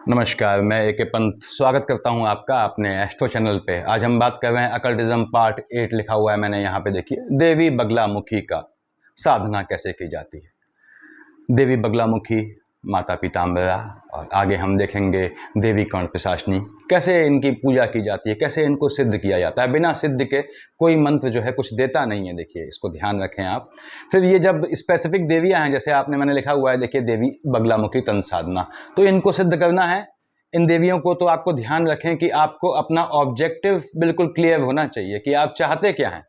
नमस्कार, मैं ए के पंत स्वागत करता हूं आपका अपने एस्ट्रो चैनल पे। आज हम बात कर रहे हैं अकल्टिज्म पार्ट 8 लिखा हुआ है मैंने यहाँ पे, देखिए देवी बगलामुखी का साधना कैसे की जाती है। देवी बगलामुखी, माता पीताम्बरा, और आगे हम देखेंगे देवी कर्णपिशाचिनी, कैसे इनकी पूजा की जाती है, कैसे इनको सिद्ध किया जाता है। बिना सिद्ध के कोई मंत्र जो है कुछ देता नहीं है, देखिए इसको ध्यान रखें आप। फिर ये जब स्पेसिफिक देवियां हैं, जैसे आपने मैंने लिखा हुआ है देखिए देवी बगलामुखी तंत्र साधना, तो इनको सिद्ध करना है इन देवियों को, तो आपको ध्यान रखें कि आपको अपना ऑब्जेक्टिव बिल्कुल क्लियर होना चाहिए कि आप चाहते क्या हैं।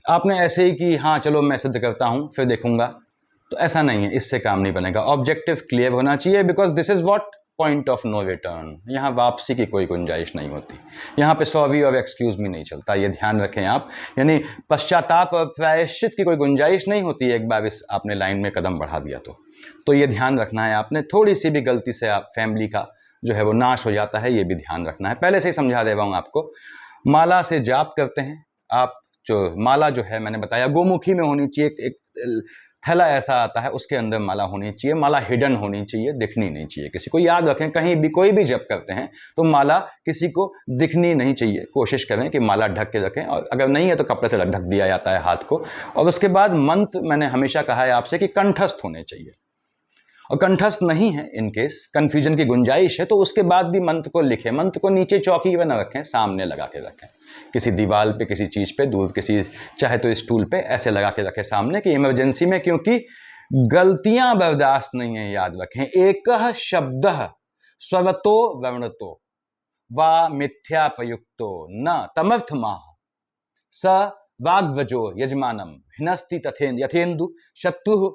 आपने ऐसे ही कि हाँ चलो मैं सिद्ध करता हूँ फिर देखूंगा, तो ऐसा नहीं है, इससे काम नहीं बनेगा। ऑब्जेक्टिव क्लियर होना चाहिए, because this is what point of no return. यहाँ वापसी की कोई गुंजाइश नहीं होती, यहाँ पे सॉरी और एक्सक्यूज भी नहीं चलता, ये ध्यान रखें आप। यानी पश्चाताप और प्रायश्चित की कोई गुंजाइश नहीं होती एक बार इस आपने लाइन में कदम बढ़ा दिया तो ये ध्यान रखना है आपने। थोड़ी सी भी गलती से आप फैमिली का जो है वो नाश हो जाता है, ये भी ध्यान रखना है। पहले से ही समझा दे रहा हूँ आपको। माला से जाप करते हैं आप, जो माला जो है मैंने बताया गोमुखी में होनी चाहिए, एक थैला ऐसा आता है उसके अंदर माला होनी चाहिए। माला हिडन होनी चाहिए, दिखनी नहीं चाहिए किसी को। याद रखें, कहीं भी कोई भी जप करते हैं तो माला किसी को दिखनी नहीं चाहिए। कोशिश करें कि माला ढक के रखें, और अगर नहीं है तो कपड़े से ढक दिया जाता है हाथ को। और उसके बाद मंत्र मैंने हमेशा कहा है आपसे कि कंठस्थ होने चाहिए, और कंठस्थ नहीं है इन केस कंफ्यूजन की गुंजाइश है तो उसके बाद भी मंत्र को लिखें। मंत्र को नीचे चौकी पे न रखें, सामने लगा के रखें, किसी दीवार पे, किसी चीज पे, दूर किसी, चाहे तो स्टूल पे, ऐसे लगा के रखें सामने कि इमरजेंसी में, क्योंकि गलतियां बर्दाश्त नहीं है। याद रखें, एक शब्द स्वरतो वर्णतो वा मिथ्या प्रयुक्तो न तमर्थ माह स वाग्वजो यजमानम हिनस्ति तथेन यथेन्दु शत्रु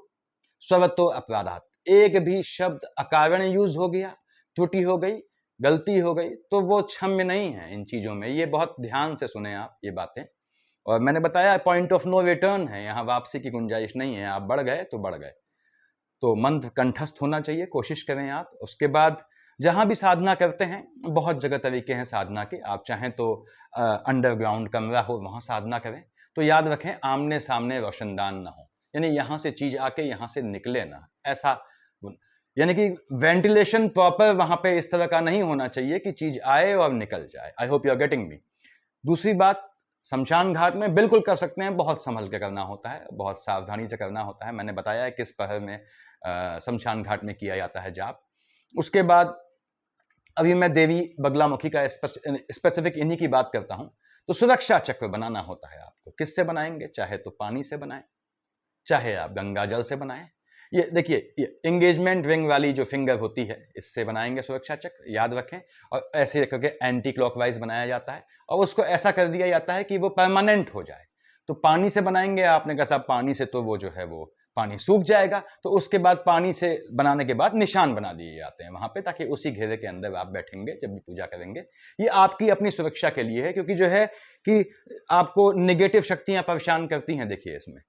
स्वरतो अपराधात। एक भी शब्द अकारण यूज हो गया, त्रुटि हो गई, गलती हो गई, तो वो क्षम्य नहीं है इन चीजों में। ये बहुत ध्यान से सुने आप ये बातें। और मैंने बताया पॉइंट ऑफ नो रिटर्न है, यहाँ वापसी की गुंजाइश नहीं है। आप बढ़ गए तो बढ़ गए। तो मंत्र कंठस्थ होना चाहिए, कोशिश करें आप। उसके बाद जहां भी साधना करते हैं, बहुत जगह तरीके हैं साधना के। आप चाहें तो अंडरग्राउंड कमरा हो, वहां साधना करें। तो याद रखें, आमने सामने रोशनदान ना हो, यानी यहां से चीज आके यहां से निकले ना, ऐसा। यानी कि वेंटिलेशन प्रॉपर वहां पे इस तरह का नहीं होना चाहिए कि चीज आए और निकल जाए। I hope you are getting me. दूसरी बात, शमशान घाट में बिल्कुल कर सकते हैं, बहुत संभल के करना होता है, बहुत सावधानी से करना होता है। मैंने बताया है किस पहर में शमशान घाट में किया जाता है जाप। उसके बाद अभी मैं देवी बगलामुखी का स्पेसिफिक इन्हीं की बात करता हूं। तो सुरक्षा चक्र बनाना होता है आपको। किससे बनाएंगे? चाहे तो पानी से बनाएं, चाहे आप गंगा जल से बनाएं। ये देखिए, ये एंगेजमेंट रिंग वाली जो फिंगर होती है, इससे बनाएंगे सुरक्षा चक्र, याद रखें। और ऐसे करके एंटी क्लॉकवाइज बनाया जाता है, और उसको ऐसा कर दिया जाता है कि वो परमानेंट हो जाए। तो पानी से बनाएंगे, आपने कहा साहब पानी से तो वो जो है वो पानी सूख जाएगा, तो उसके बाद पानी से बनाने के बाद निशान बना दिए जाते हैं वहां पे, ताकि उसी घेरे के अंदर आप बैठेंगे जब भी पूजा करेंगे। ये आपकी अपनी सुरक्षा के लिए है, क्योंकि जो है कि आपको नेगेटिव शक्तियां परेशान करती हैं। देखिए इसमें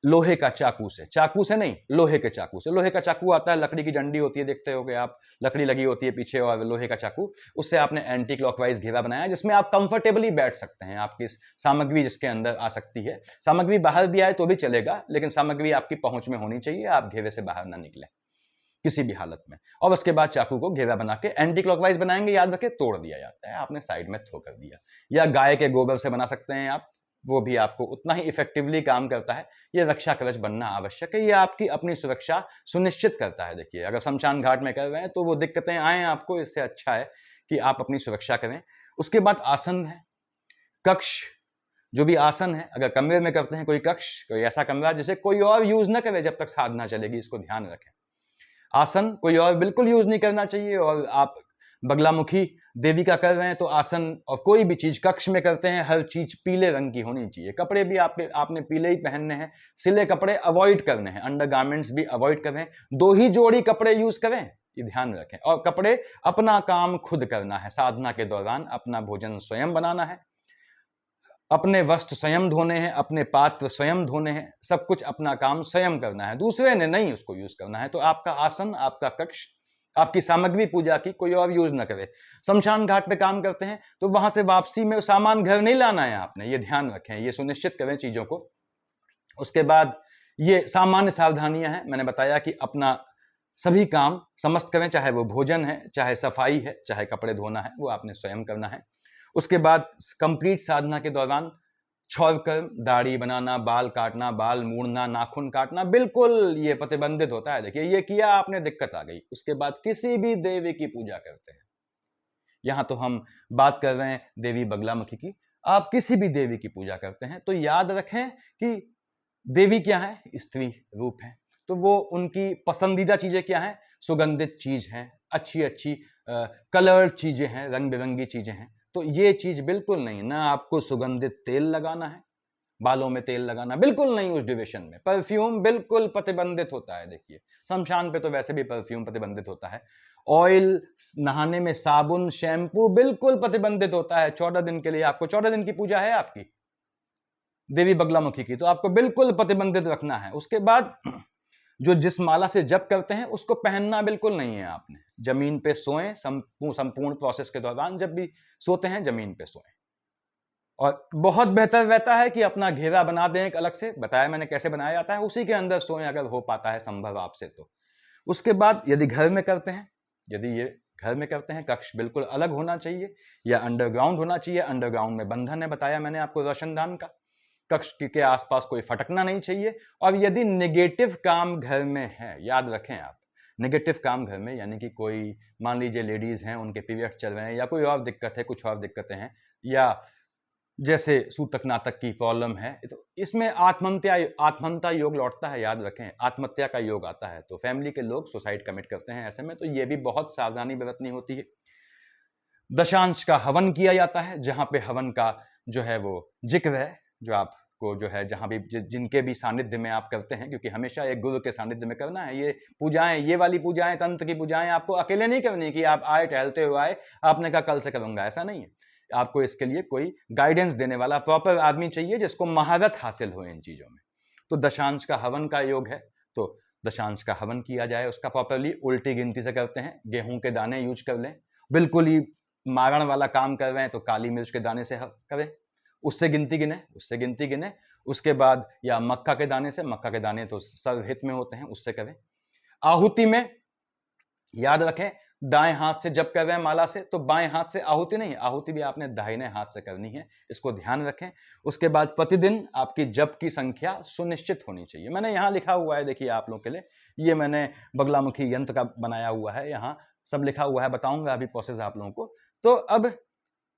लोहे का चाकू से नहीं, लोहे के चाकू से। लोहे का चाकू आता है, लकड़ी की डंडी होती है, देखते होगे आप, लकड़ी लगी होती है पीछे, और लोहे का चाकू, उससे आपने एंटी क्लॉकवाइज घेरा बनाया, जिसमें आप कंफर्टेबली बैठ सकते हैं। आपकी सामग्री जिसके अंदर आ सकती है, सामग्री बाहर भी आए तो भी चलेगा, लेकिन सामग्री आपकी पहुंच में होनी चाहिए, आप घेरे से बाहर ना निकले किसी भी हालत में। और उसके बाद चाकू को घेरा बना के एंटी क्लॉकवाइज बनाएंगे, याद रखें, तोड़ दिया जाता है, आपने साइड में थ्रो कर दिया। या गाय के गोबर से बना सकते हैं आप, वो भी आपको उतना ही इफेक्टिवली काम करता है। ये रक्षा कवच बनना आवश्यक है, ये आपकी अपनी सुरक्षा सुनिश्चित करता है। देखिए, अगर शमशान घाट में कर रहे हैं तो वो दिक्कतें आए आपको, इससे अच्छा है कि आप अपनी सुरक्षा करें। उसके बाद आसन है, कक्ष, जो भी आसन है, अगर कमरे में करते हैं कोई कक्ष, कोई ऐसा कमरा जिसे कोई और यूज न करे जब तक साधना चलेगी, इसको ध्यान रखें। आसन कोई और बिल्कुल यूज नहीं करना चाहिए। और आप बगलामुखी देवी का कर रहे हैं तो आसन और कोई भी चीज कक्ष में करते हैं, हर चीज पीले रंग की होनी चाहिए। कपड़े भी आपने पीले ही पहनने हैं, सिले कपड़े अवॉइड करने हैं, अंडरगारमेंट्स भी अवॉइड करें, 2 ही जोड़ी कपड़े यूज करें, ये ध्यान रखें। और कपड़े, अपना काम खुद करना है साधना के दौरान, अपना भोजन स्वयं बनाना है, अपने वस्त्र स्वयं धोने हैं, अपने पात्र स्वयं धोने हैं, सब कुछ अपना काम स्वयं करना है, दूसरे ने नहीं उसको यूज करना है। तो आपका आसन, आपका कक्ष, आपकी सामग्री पूजा की कोई और यूज ना करे। शमशान घाट पे काम करते हैं तो वहां से वापसी में सामान घर नहीं लाना है आपने, ये ध्यान रखें, ये सुनिश्चित करें चीजों को। उसके बाद ये सामान्य सावधानियां हैं, मैंने बताया कि अपना सभी काम समस्त करें, चाहे वो भोजन है, चाहे सफाई है, चाहे कपड़े धोना है, वो आपने स्वयं करना है। उसके बाद कंप्लीट साधना के दौरान क्षौर कर्म, दाढ़ी बनाना, बाल काटना, बाल मूड़ना, नाखून काटना, बिल्कुल ये प्रतिबंधित होता है। देखिए ये किया आपने, दिक्कत आ गई। उसके बाद किसी भी देवी की पूजा करते हैं, यहां तो हम बात कर रहे हैं देवी बगलामुखी की, आप किसी भी देवी की पूजा करते हैं तो याद रखें कि देवी क्या है, स्त्री रूप है, तो वो उनकी पसंदीदा चीजें क्या हैं, सुगंधित चीज है, अच्छी अच्छी कलर चीजें हैं, रंग बिरंगी चीजें हैं। तो ये चीज बिल्कुल नहीं, ना आपको सुगंधित तेल लगाना है, बालों में तेल लगाना बिल्कुल नहीं, उस ड्यूरेशन में परफ्यूम बिल्कुल प्रतिबंधित होता है। देखिए शमशान पे तो वैसे भी परफ्यूम प्रतिबंधित होता है, ऑयल, नहाने में साबुन, शैम्पू बिल्कुल प्रतिबंधित होता है 14 दिन के लिए। आपको 14 दिन की पूजा है आपकी देवी बगलामुखी की, तो आपको बिल्कुल प्रतिबंधित रखना है। उसके बाद जो जिस माला से जप करते हैं उसको पहनना बिल्कुल नहीं है आपने। जमीन पे सोएं, संपूर्ण प्रोसेस के दौरान जब भी सोते हैं जमीन पे सोएं। और बहुत बेहतर रहता है कि अपना घेरा बना दें एक अलग से, बताया मैंने कैसे बनाया जाता है, उसी के अंदर सोएं अगर हो पाता है संभव आपसे तो। उसके बाद यदि घर में करते हैं, यदि ये घर में करते हैं, कक्ष बिल्कुल अलग होना चाहिए या अंडरग्राउंड होना चाहिए। अंडरग्राउंड में बंधन है, बताया मैंने आपको रोशनदान का। कक्ष के आसपास कोई फटकना नहीं चाहिए। और यदि नेगेटिव काम घर में है, याद रखें आप, नेगेटिव काम घर में यानी कि कोई मान लीजिए लेडीज हैं, उनके पीरियड चल रहे हैं या कोई और दिक्कत है, कुछ और दिक्कतें हैं, या जैसे सूतक नातक की प्रॉब्लम है, तो इसमें आत्महत्या योग लौटता है। याद रखें आत्महत्या का योग आता है तो फैमिली के लोग सुसाइड कमिट करते हैं ऐसे में, तो ये भी बहुत सावधानी बरतनी होती है। दशांश का हवन किया जाता है, जहां पे हवन का जो है वो जिक्र है, जो आपको जो है जहां भी जिनके भी सानिध्य में आप करते हैं, क्योंकि हमेशा एक गुरु के सानिध्य में करना है। ये पूजाएं, ये वाली पूजाएं, तंत्र की पूजाएं आपको अकेले नहीं करनी कि आप आए टहलते हुए आए, आपने कहा कल से करूंगा, ऐसा नहीं है। आपको इसके लिए कोई गाइडेंस देने वाला प्रॉपर आदमी चाहिए जिसको महारत हासिल हो इन चीजों में। तो दशांश का हवन का योग है, तो दशांश का हवन किया जाए, उसका प्रॉपरली उल्टी गिनती से करते हैं। गेहूं के दाने यूज कर लें, बिल्कुल ही मारण वाला काम कर रहे हैं तो काली मिर्च के दाने से करें, उससे गिनती गिने। उसके बाद या मक्का के दाने से, मक्का के दाने तो सर्वहित में होते हैं, उससे करें। आहुति में याद रखें, दाएं हाथ से जप कर रहे हैं माला से तो बाएं हाथ से आहुति नहीं, आहुति भी आपने दाहिने हाथ से करनी है, इसको ध्यान रखें। उसके बाद प्रतिदिन आपकी जप की संख्या सुनिश्चित होनी चाहिए। मैंने यहां लिखा हुआ है, देखिए आप लोगों के लिए, ये मैंने बगलामुखी यंत्र का बनाया हुआ है, यहां सब लिखा हुआ है, बताऊंगा अभी प्रोसेस आप लोगों को। तो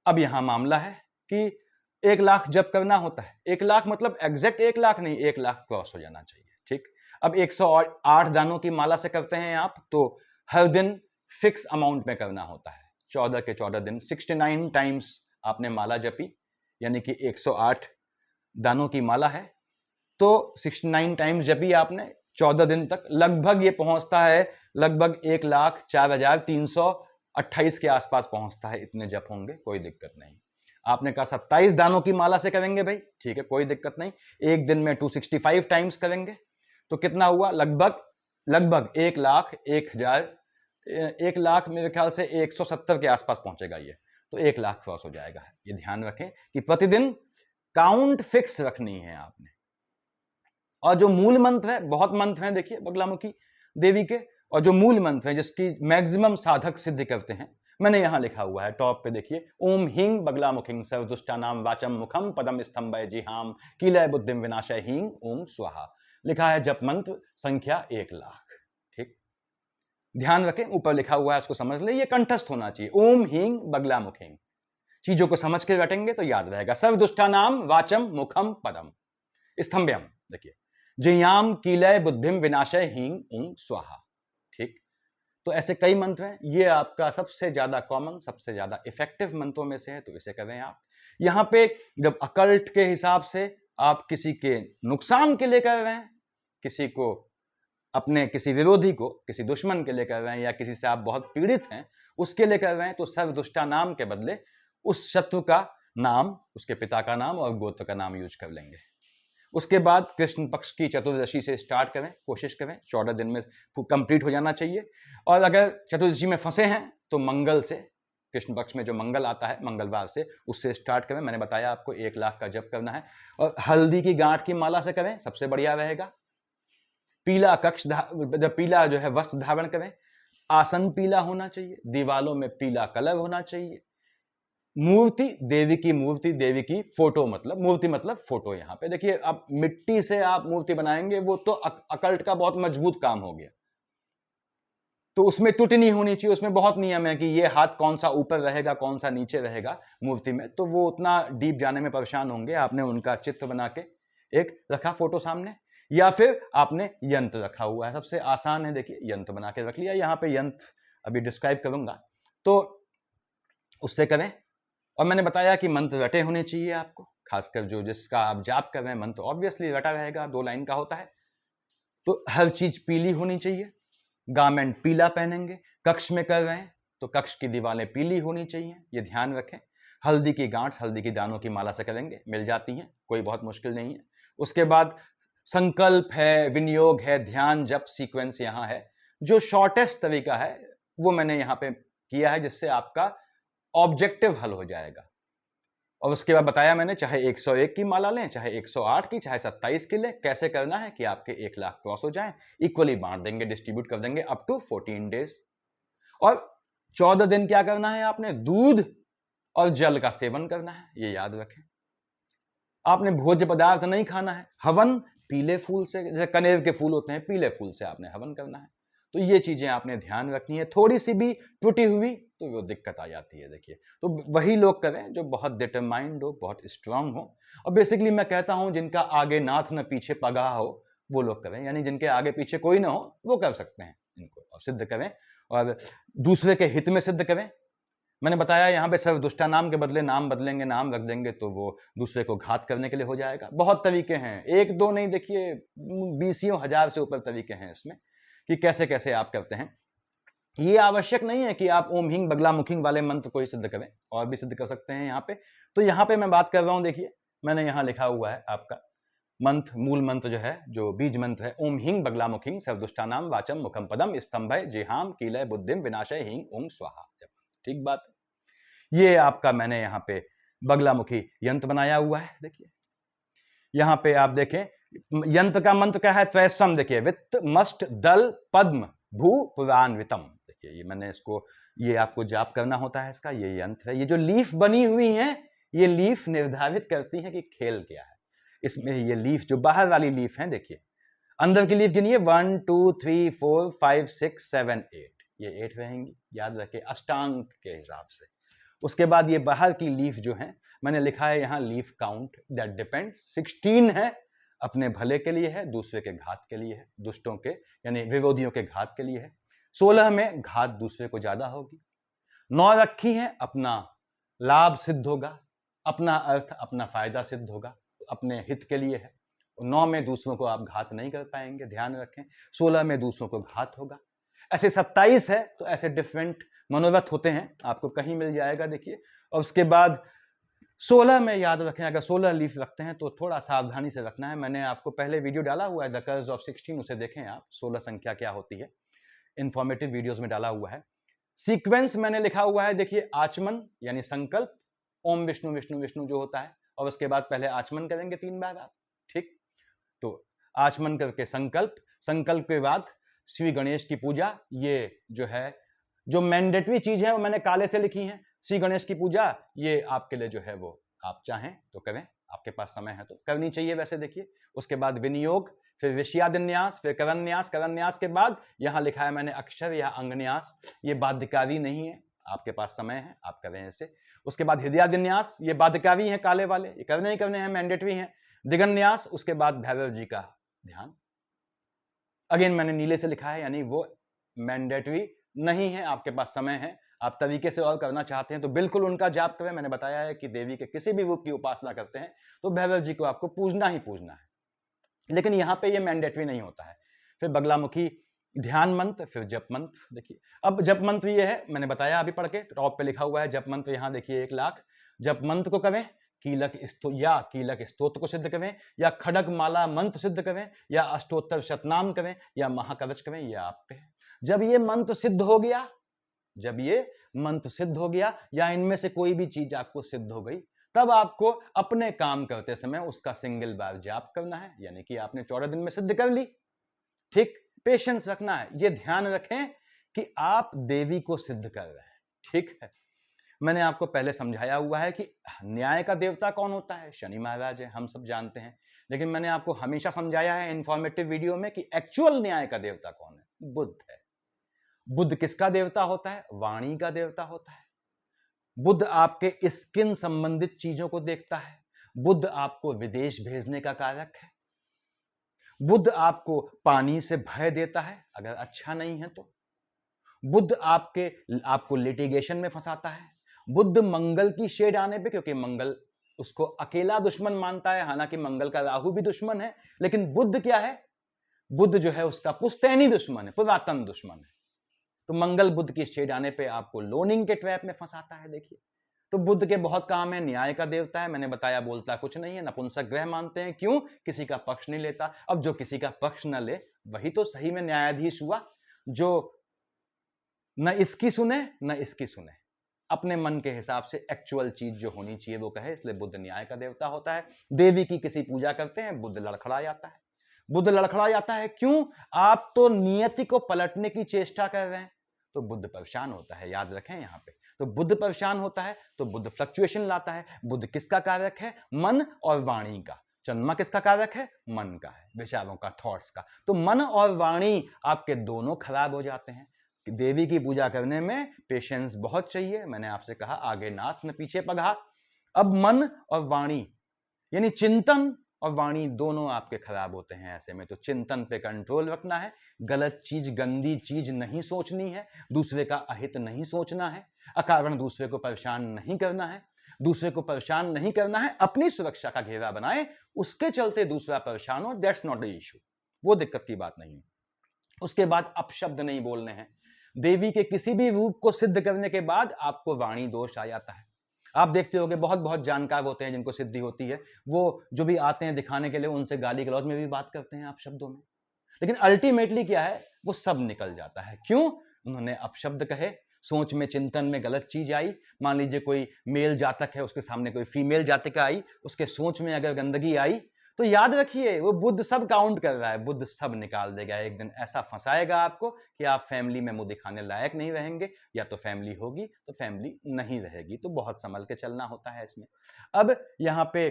अब यहां मामला है कि 1 लाख जप करना होता है। 1 लाख मतलब एग्जैक्ट 1 लाख नहीं, 1 लाख क्रॉस हो जाना चाहिए, ठीक। अब 108 दानों की माला से करते हैं आप, तो हर दिन फिक्स अमाउंट में करना होता है। 14 के 14 दिन 69 टाइम्स आपने माला जपी, यानी कि 108 दानों की माला है, तो 69 टाइम्स जपी आपने 14 दिन तक, लगभग ये पहुंचता है लगभग 1,04,328 के आसपास पहुंचता है। इतने जप होंगे, कोई दिक्कत नहीं। आपने कहा 27 दानों की माला से करेंगे भाई, ठीक है, कोई दिक्कत नहीं। एक दिन में 265 टाइम्स करेंगे तो कितना हुआ, लगभग 1 लाख मेरे ख्याल से 170 के आसपास पहुंचेगा ये, तो 1 लाख क्रॉस हो जाएगा। ये ध्यान रखें कि प्रतिदिन काउंट फिक्स रखनी है आपने। और जो मूल मंत्र है, बहुत मंत्र हैं देखिए बगलामुखी देवी के, और जो मूल मंत्र है जिसकी मैक्सिमम साधक सिद्ध करते हैं, मैंने यहां लिखा हुआ है टॉप पे देखिए, ओम हींग बगलामुखिंग सर्वदुष्टानाम वाचम मुखम पदम स्तंभय जिहाम कीलय बुद्धिम विनाशय हींग ओम स्वाहा, लिखा है जप मंत्र संख्या 1 लाख, ठीक। ध्यान रखें ऊपर लिखा हुआ है, उसको समझ ले, ये कंठस्थ होना चाहिए, ओम हींग बगलामुखिंग। चीजों को समझ के रटेंगे तो याद रहेगा। सर्वदुष्टानाम वाचम मुखम पदम स्तंभ्यम, देखिए जयाम कीलय बुद्धिम विनाशय हींग ओम स्वाहा, ठीक। तो ऐसे कई मंत्र हैं, ये आपका सबसे ज्यादा कॉमन, सबसे ज्यादा इफेक्टिव मंत्रों में से है, तो इसे करें आप। यहां पे जब अकल्ट के हिसाब से आप किसी के नुकसान के लिए कर रहे हैं, किसी को, अपने किसी विरोधी को, किसी दुश्मन के लिए कर रहे हैं, या किसी से आप बहुत पीड़ित हैं उसके लिए कर रहे हैं, तो सर्वदुष्टा नाम के बदले उस शत्रु का नाम, उसके पिता का नाम और गोत्र का नाम यूज कर लेंगे। उसके बाद कृष्ण पक्ष की चतुर्दशी से स्टार्ट करें, कोशिश करें 14 दिन में कंप्लीट हो जाना चाहिए। और अगर चतुर्दशी में फंसे हैं तो मंगल से, कृष्ण पक्ष में जो मंगल आता है मंगलवार से, उससे स्टार्ट करें। मैंने बताया आपको 1 लाख का जप करना है, और हल्दी की गांठ की माला से करें, सबसे बढ़िया रहेगा। पीला पीला जो है वस्त्र धारण करें, आसन पीला होना चाहिए, दीवालों में पीला कलर होना चाहिए, मूर्ति देवी की फोटो, मतलब मूर्ति मतलब फोटो। यहां पे देखिए, अब मिट्टी से आप मूर्ति बनाएंगे वो तो अकल्ट का बहुत मजबूत काम हो गया, तो उसमें त्रुटि नहीं होनी चाहिए। उसमें बहुत नियम है कि ये हाथ कौन सा ऊपर रहेगा, कौन सा नीचे रहेगा मूर्ति में, तो वो उतना डीप जाने में परेशान होंगे। आपने उनका चित्र बना के एक रखा फोटो सामने, या फिर आपने यंत्र रखा हुआ है, सबसे आसान है, देखिए यंत्र बना के रख लिया। यहाँ पे यंत्र अभी डिस्क्राइब करूंगा, तो उससे करें। और मैंने बताया कि मंत्र रटे होने चाहिए आपको, खासकर जो जिसका आप जाप कर रहे हैं, मंत्र ऑब्वियसली रटा रहेगा, 2 लाइन का होता है। तो हर चीज पीली होनी चाहिए, गारमेंट पीला पहनेंगे। कक्ष में कर रहे हैं तो कक्ष की दीवारें पीली होनी चाहिए, ये ध्यान रखें। हल्दी की गांठ हल्दी की दानों की माला से करेंगे, मिल जाती हैं, कोई बहुत मुश्किल नहीं है। उसके बाद संकल्प है, विनियोग है, ध्यान जप सीक्वेंस यहाँ है। जो शॉर्टेस्ट तरीका है वो मैंने यहाँ पे किया है, जिससे आपका ऑब्जेक्टिव हल हो जाएगा। और उसके बाद बताया मैंने, चाहे 101 की माला लें, चाहे 108 की, चाहे 27 की लें, कैसे करना है कि आपके 1 लाख क्रॉस हो जाएं। इक्वली बांट देंगे, डिस्ट्रीब्यूट कर देंगे अप टू 14 डेज। और 14 दिन क्या करना है, आपने दूध और जल का सेवन करना है, ये याद रखें। आपने भोज्य पदार्थ नहीं खाना है। हवन पीले फूल से, जैसे कनेर के फूल होते हैं, पीले फूल से आपने हवन करना है। तो ये चीजें आपने ध्यान रखनी है। थोड़ी सी भी त्रुटि हुई तो वो दिक्कत आ जाती है। देखिए, तो वही लोग करें जो बहुत डिटरमाइंड हो, बहुत स्ट्रांग हो। और बेसिकली मैं कहता हूं, जिनका आगे नाथ न पीछे पगाह हो, वो लोग करें। यानी जिनके आगे पीछे कोई ना हो, वो कर सकते हैं इनको, और सिद्ध करें और दूसरे के हित में सिद्ध करें। मैंने बताया यहाँ पे सिर्फ दुष्टा नाम के बदले नाम बदलेंगे, नाम रख देंगे तो वो दूसरे को घात करने के लिए हो जाएगा। बहुत तरीके हैं, 1-2 नहीं, देखिए 20 हजार से ऊपर तरीके हैं इसमें कि कैसे कैसे आप करते हैं। ये आवश्यक नहीं है कि आप ओम हींग बगला मुखिंग वाले मंत्र को ही सिद्ध करें, और भी सिद्ध कर सकते हैं यहाँ पे। तो यहाँ पे मैं बात कर रहा हूँ, देखिए मैंने यहाँ लिखा हुआ है आपका मंत्र, मूल मंत्र जो है, जो बीज मंत्र है, ओम हींग बगला मुखिंग सर्वदुष्टानाम वाचम मुखम पदम स्तंभय जिहाम कीलय बुद्धिम विनाशय हींग ओम स्वाहा। ठीक बात है। ये आपका मैंने यहाँ पे बगलामुखी यंत्र बनाया हुआ है। देखिए यहाँ पे आप देखें, यंत्र का मंत्र क्या है, त्रैस्वम। देखिए, वित्त मस्ट दल पद्म भू पुरान्वितम। देखिए ये मैंने इसको, ये आपको जाप करना होता है इसका, ये यंत्र है। ये जो लीफ बनी हुई है, ये लीफ निर्धारित करती है कि खेल क्या है। इसमें ये लीफ जो बाहर वाली लीफ है, देखिए अंदर की लीफ गिनिए, 1 2 3 4 5 6 7 8, ये 8 रहेंगी, याद रखें अष्टांग के हिसाब से। उसके बाद ये बाहर की लीफ जो है, मैंने लिखा है यहाँ लीफ काउंट दैट डिपेंड्स। 16 है अपने भले के लिए है, दूसरे के घात के लिए है, दुष्टों के यानी विरोधियों के घात के लिए है। 16 में घात दूसरे को ज्यादा होगी। 9 रखी है, अपना लाभ सिद्ध होगा, अपना अर्थ अपना फायदा सिद्ध होगा, अपने हित के लिए है। 9 में दूसरों को आप घात नहीं कर पाएंगे, ध्यान रखें। 16 में दूसरों को घात होगा। ऐसे 27 है, तो ऐसे डिफरेंट मनोरथ होते हैं, आपको कहीं मिल जाएगा। देखिए, और उसके बाद 16 में याद रखें, अगर 16 लीफ रखते हैं तो थोड़ा सावधानी से रखना है। मैंने आपको पहले वीडियो डाला हुआ है द कर्स ऑफ 16, उसे देखें आप, 16 संख्या क्या होती है, इंफॉर्मेटिव वीडियोस में डाला हुआ है। सीक्वेंस मैंने लिखा हुआ है, देखिए आचमन यानी संकल्प, ओम विष्णु विष्णु विष्णु जो होता है, और उसके बाद पहले आचमन करेंगे 3 बार आप। ठीक, तो आचमन करके संकल्प, संकल्प के बाद श्री गणेश की पूजा। ये जो है, जो मैंडेटरी चीज है वो मैंने काले से लिखी है। श्री गणेश की पूजा ये आपके लिए जो है वो आप चाहें तो करें, आपके पास समय है तो करनी चाहिए वैसे। देखिए, उसके बाद विनियोग, फिर विषयादिन्यास, फिर करन्यास। करन्यास के बाद यहां लिखा है मैंने अक्षर या अंगन्यास, ये बाध्यकारी नहीं है, आपके पास समय है आप करें इसे। उसके बाद हृदयादिन्यास, ये बाध्यकारी है काले वाले, ये करने ही करने हैं, मैंडेटरी हैं। दिगन्यास, उसके बाद भैरव जी का ध्यान, अगेन मैंने नीले से लिखा है, यानी वो मैंडेटरी नहीं है, आपके पास समय है, आप तरीके से और करना चाहते हैं तो बिल्कुल उनका जाप करें। मैंने बताया है कि देवी के किसी भी रूप की उपासना करते हैं तो भैरव जी को आपको पूजना ही पूजना है, लेकिन यहां पे ये मैंडेटरी नहीं होता है। फिर बगलामुखी ध्यान मंत्र, फिर जप मंत्र। देखिए, अब जप मंत्र ये है, मैंने बताया अभी पढ़ के, टॉप पे लिखा हुआ है जप मंत्र, यहां देखिए 1 लाख। जप मंत्र को करें, कीलक स्तोत्र को सिद्ध करें, या खड़ग माला मंत्र सिद्ध करें, या अष्टोत्तर शतनाम करें, या महाकवच करें, ये आप पे है। जब ये मंत्र सिद्ध हो गया, जब ये मंत्र सिद्ध हो गया, या इनमें से कोई भी चीज आपको सिद्ध हो गई, तब आपको अपने काम करते समय उसका सिंगल बार जाप करना है, यानी कि आपने 14 दिन में सिद्ध कर ली। ठीक, पेशेंस रखना है। ये ध्यान रखें कि आप देवी को सिद्ध कर रहे हैं, ठीक है। मैंने आपको पहले समझाया हुआ है कि न्याय का देवता कौन होता है, शनि महाराज है, हम सब जानते हैं। लेकिन मैंने आपको हमेशा समझाया है इंफॉर्मेटिव वीडियो में कि एक्चुअल न्याय का देवता कौन है, बुध है। बुध किसका देवता होता है, वाणी का देवता होता है। बुध आपके स्किन संबंधित चीजों को देखता है। बुध आपको विदेश भेजने का कारक है। बुध आपको पानी से भय देता है अगर अच्छा नहीं है तो। बुध आपको लिटिगेशन में फंसाता है। बुध मंगल की शेड आने पे, क्योंकि मंगल उसको अकेला दुश्मन मानता है, हालांकि मंगल का राहु भी दुश्मन है, लेकिन बुध क्या है, बुध जो है उसका पुश्तैनी दुश्मन है, पुरातन दुश्मन है। तो मंगल बुध की शेड आने पे आपको लोनिंग के ट्रैप में फंसाता है। देखिए, तो बुध के बहुत काम है, न्याय का देवता है, मैंने बताया बोलता कुछ नहीं है, नपुंसक ग्रह मानते हैं, क्यों, किसी का पक्ष नहीं लेता। अब जो किसी का पक्ष न ले वही तो सही में न्यायाधीश हुआ, जो न इसकी सुने न इसकी सुने, अपने मन के हिसाब से एक्चुअल चीज जो होनी चाहिए वो कहे। इसलिए बुध न्याय का देवता होता है। देवी की किसी पूजा करते हैं, बुध लड़खड़ा जाता है। बुध लड़खड़ा जाता है क्यों, आप तो नियति को पलटने की चेष्टा कर रहे हैं, तो बुध परेशान होता है, याद रखें यहां पे। तो बुध परेशान होता है तो बुध फ्लक्चुएशन लाता है। बुध किसका कारक है, मन और वाणी का। चंद्रमा किसका कारक है, मन का है, विचारों का, थॉट्स का। तो मन और वाणी आपके दोनों खराब हो जाते हैं। देवी की पूजा करने में पेशेंस बहुत चाहिए। मैंने आपसे कहा आगे नाथ न पीछे पगहा। अब मन और वाणी यानी चिंतन और वाणी दोनों आपके खराब होते हैं। ऐसे में तो चिंतन पे कंट्रोल रखना है, गलत चीज, गंदी चीज नहीं सोचनी है, दूसरे का अहित नहीं सोचना है, अकारण दूसरे को परेशान नहीं करना है। दूसरे को परेशान नहीं करना है, अपनी सुरक्षा का घेरा बनाए, उसके चलते दूसरा परेशान हो, दैट्स नॉट द इशू, वो दिक्कत की बात नहीं है। उसके बाद अपशब्द नहीं बोलने हैं। देवी के किसी भी रूप को सिद्ध करने के बाद आपको वाणी दोष आ जाता है। आप देखते होंगे बहुत बहुत जानकार होते हैं जिनको सिद्धि होती है, वो जो भी आते हैं दिखाने के लिए उनसे गाली गलौज में भी बात करते हैं अपशब्दों में, लेकिन अल्टीमेटली क्या है, वो सब निकल जाता है। क्यों, उन्होंने अपशब्द कहे, सोच में चिंतन में गलत चीज आई। मान लीजिए कोई मेल जातक है, उसके सामने कोई फीमेल जातिका आई, उसके सोच में अगर गंदगी आई, तो याद रखिए वो बुध सब काउंट कर रहा है, बुध सब निकाल देगा। एक दिन ऐसा फंसाएगा आपको कि आप फैमिली में मुंह दिखाने लायक नहीं रहेंगे, या तो फैमिली होगी तो फैमिली नहीं रहेगी। तो बहुत संभल के चलना होता है इसमें। अब यहाँ पे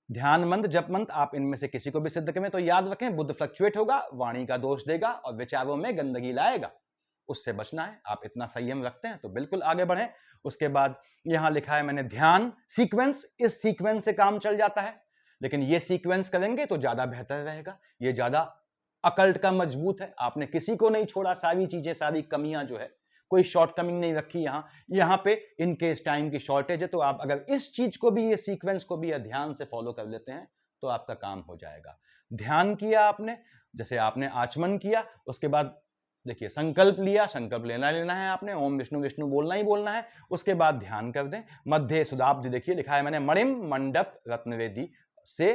ध्यान मंत्र, जप मंत्र, आप इनमें से किसी को भी सिद्ध करें तो याद रखें बुध फ्लक्चुएट होगा, वाणी का दोष देगा और विचारों में गंदगी लाएगा, उससे बचना है। आप इतना संयम रखते हैं तो बिल्कुल आगे बढ़ें। उसके बाद यहां लिखा है मैंने ध्यान सीक्वेंस, इस सीक्वेंस से काम चल जाता है, लेकिन ये सीक्वेंस करेंगे तो ज्यादा बेहतर रहेगा। ये ज्यादा अकल्ट का मजबूत है, आपने किसी को नहीं छोड़ा, सारी चीजें, सारी कमियां जो है, कोई शॉर्टकमिंग नहीं रखी। यहाँ पे इन केस टाइम की शॉर्टेज है, तो आप अगर इस चीज को भी, ये सीक्वेंस को भी ध्यान से फॉलो कर लेते हैं तो आपका काम हो जाएगा। ध्यान किया आपने, जैसे आपने आचमन किया, उसके बाद देखिए संकल्प लिया, संकल्प लेना है आपने, ओम विष्णु विष्णु बोलना ही बोलना है। उसके बाद ध्यान कर दें। मध्य सुदाब्द देखिए लिखा है मैंने, मणिम मंडप रत्नवेदी से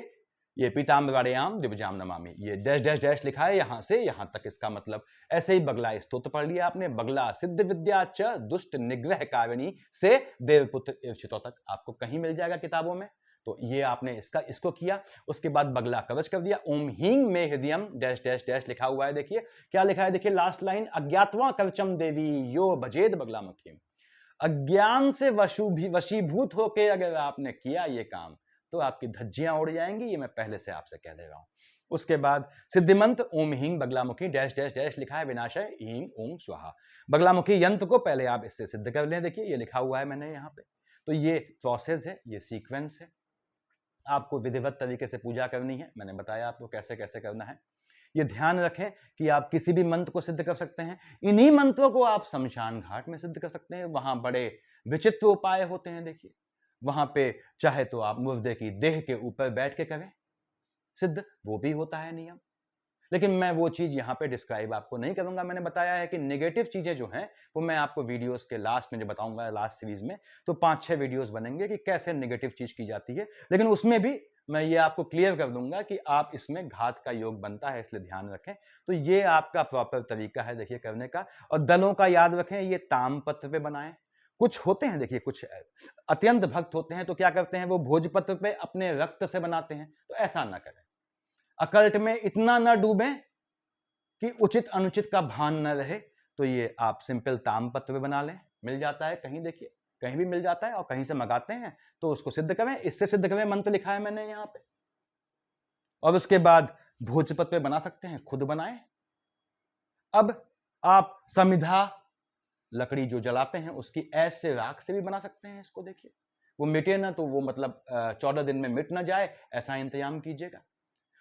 ये पीताम्बरायाम दिव्याम नमामि, ये डैश डैश डैश लिखा है यहां से यहां तक, इसका मतलब ऐसे ही बगला स्तोत्र पढ़ लिया आपने। बगला सिद्ध विद्या च दुष्ट निग्रह कारिणी से देवपुत्र इर्षितों तक आपको कहीं मिल जाएगा किताबों में। तो ये आपने इसको किया। उसके बाद बगला कवच कर दिया। ओम हींग में हृदयम डैश डैश डैश लिखा हुआ है, देखिए क्या लिखा है, देखिए लास्ट लाइन, अज्ञातवा कवचम देवी यो भजेद बगला मुखी। अज्ञान से वशीभूत होकर अगर आपने किया ये काम तो आपकी धज्जियां उड़ जाएंगी, ये मैं पहले से आपसे कह दे रहा हूं। उसके बाद सिद्धि मंत्र ओम हींग बगलामुखी डैश डैश डैश लिखा है, विनाशय हींग ओम स्वाहा। बगलामुखी यंत्र को पहले आप इससे सिद्ध कर लें, देखिए ये लिखा हुआ है मैंने यहाँ पे। तो ये प्रोसेस है, ये सीक्वेंस है। आपको विधिवत तरीके से पूजा करनी है, मैंने बताया आपको कैसे कैसे करना है। ये ध्यान रखें कि आप किसी भी मंत्र को सिद्ध कर सकते हैं। इन्हीं मंत्रों को आप शमशान घाट में सिद्ध कर सकते हैं, वहां बड़े विचित्र उपाय होते हैं। देखिए वहां पे चाहे तो आप मुर्दे की देह के ऊपर बैठ के करें सिद्ध, वो भी होता है नियम, लेकिन मैं वो चीज यहां पे डिस्क्राइब आपको नहीं करूंगा। मैंने बताया है कि नेगेटिव चीजें जो हैं वो मैं आपको वीडियोस के लास्ट में जो बताऊंगा, लास्ट सीरीज में, तो 5-6 वीडियोस बनेंगे कि कैसे नेगेटिव चीज की जाती है। लेकिन उसमें भी मैं ये आपको क्लियर कर दूंगा कि आप इसमें घात का योग बनता है, इसलिए ध्यान रखें। तो ये आपका प्रॉपर तरीका है देखिए करने का। और दलों का याद रखें, ये तामपत्र पे बनाएं। कुछ होते हैं देखिए, कुछ अत्यंत भक्त होते हैं तो क्या करते हैं, वो भोजपत्र पे अपने रक्त से बनाते हैं, तो ऐसा ना करें। अकल्ट में इतना ना डूबें कि उचित अनुचित का भान न रहे, तो ये आप सिंपल तामपत्र बना लें, मिल जाता है कहीं, देखिए कहीं भी मिल जाता है, और कहीं से मंगाते हैं तो उसको सिद्ध करें, इससे सिद्ध करें मंत्र लिखा है मैंने यहाँ पे। और उसके बाद भोजपत्र पे बना सकते हैं, खुद बनाएं। अब आप समिधा लकड़ी जो जलाते हैं उसकी ऐश से, राख से भी बना सकते हैं इसको, देखिए वो मिटे ना, तो वो मतलब 14 दिन में मिट ना जाए, ऐसा इंतजाम कीजिएगा।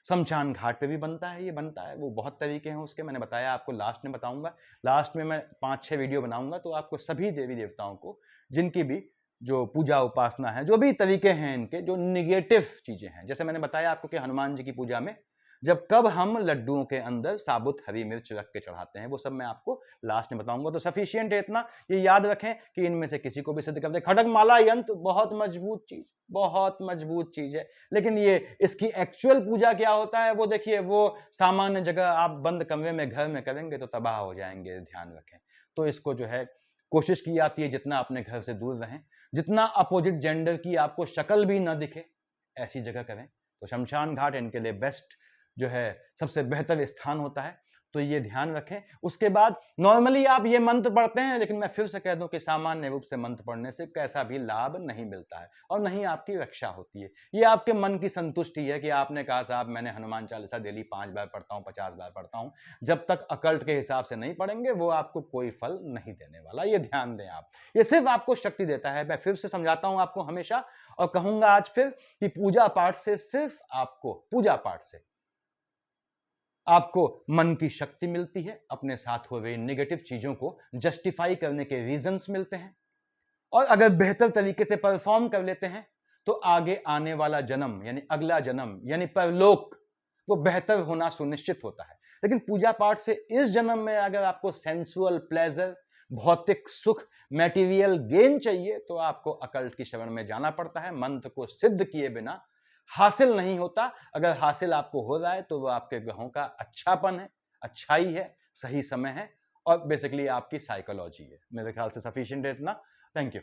शमशान घाट पे भी बनता है, ये बनता है, वो बहुत तरीके हैं उसके, मैंने बताया आपको, लास्ट में बताऊंगा। लास्ट में मैं 5-6 वीडियो बनाऊंगा, तो आपको सभी देवी देवताओं को, जिनकी भी जो पूजा उपासना है, जो भी तरीके हैं इनके, जो निगेटिव चीजें हैं, जैसे मैंने बताया आपको कि हनुमान जी की पूजा में जब कब हम लड्डुओं के अंदर साबुत हरी मिर्च रख के चढ़ाते हैं, वो सब मैं आपको लास्ट में बताऊंगा। तो सफिशियंट है इतना, ये याद रखें कि इनमें से किसी को भी सिद्ध कर दे। खड्गमाला यंत्र बहुत मजबूत चीज, बहुत मजबूत चीज है, लेकिन ये इसकी एक्चुअल पूजा क्या होता है वो देखिए, वो सामान्य जगह आप बंद कमरे में घर में करेंगे तो तबाह हो जाएंगे, ध्यान रखें। तो इसको जो है कोशिश की जाती है जितना अपने घर से दूर रहें, जितना अपोजिट जेंडर की आपको शक्ल भी न दिखे, ऐसी जगह करें। तो शमशान घाट इनके लिए बेस्ट जो है, सबसे बेहतर स्थान होता है, तो ये ध्यान रखें। उसके बाद नॉर्मली आप ये मंत्र पढ़ते हैं, लेकिन मैं फिर से कह दूं कि सामान्य रूप से मंत्र पढ़ने से कैसा भी लाभ नहीं मिलता है और नहीं आपकी रक्षा होती है। ये आपके मन की संतुष्टि है कि आपने कहा साहब मैंने हनुमान चालीसा डेली 5 बार पढ़ता हूं, 50 बार पढ़ता हूं, जब तक अकल्ट के हिसाब से नहीं पढ़ेंगे वो आपको कोई फल नहीं देने वाला, ये ध्यान दें आप। ये सिर्फ आपको शक्ति देता है, मैं फिर से समझाता हूं आपको हमेशा, और कहूंगा आज फिर कि पूजा पाठ से, सिर्फ आपको पूजा पाठ से आपको मन की शक्ति मिलती है, अपने साथ हो रही नेगेटिव चीजों को जस्टिफाई करने के रीजंस मिलते हैं, और अगर बेहतर तरीके से परफॉर्म कर लेते हैं तो आगे आने वाला जन्म यानी अगला जन्म यानी परलोक, वो बेहतर होना सुनिश्चित होता है। लेकिन पूजा पाठ से इस जन्म में अगर आपको सेंसुअल प्लेजर, भौतिक सुख, मटेरियल गेन चाहिए, तो आपको अकल्ट की शरण में जाना पड़ता है। मंत्र को सिद्ध किए बिना हासिल नहीं होता। अगर हासिल आपको हो रहा है तो वो आपके ग्रहों का अच्छापन है, अच्छाई है, सही समय है, और बेसिकली आपकी साइकोलॉजी है। मेरे ख्याल से सफिशिएंट है इतना। Thank you.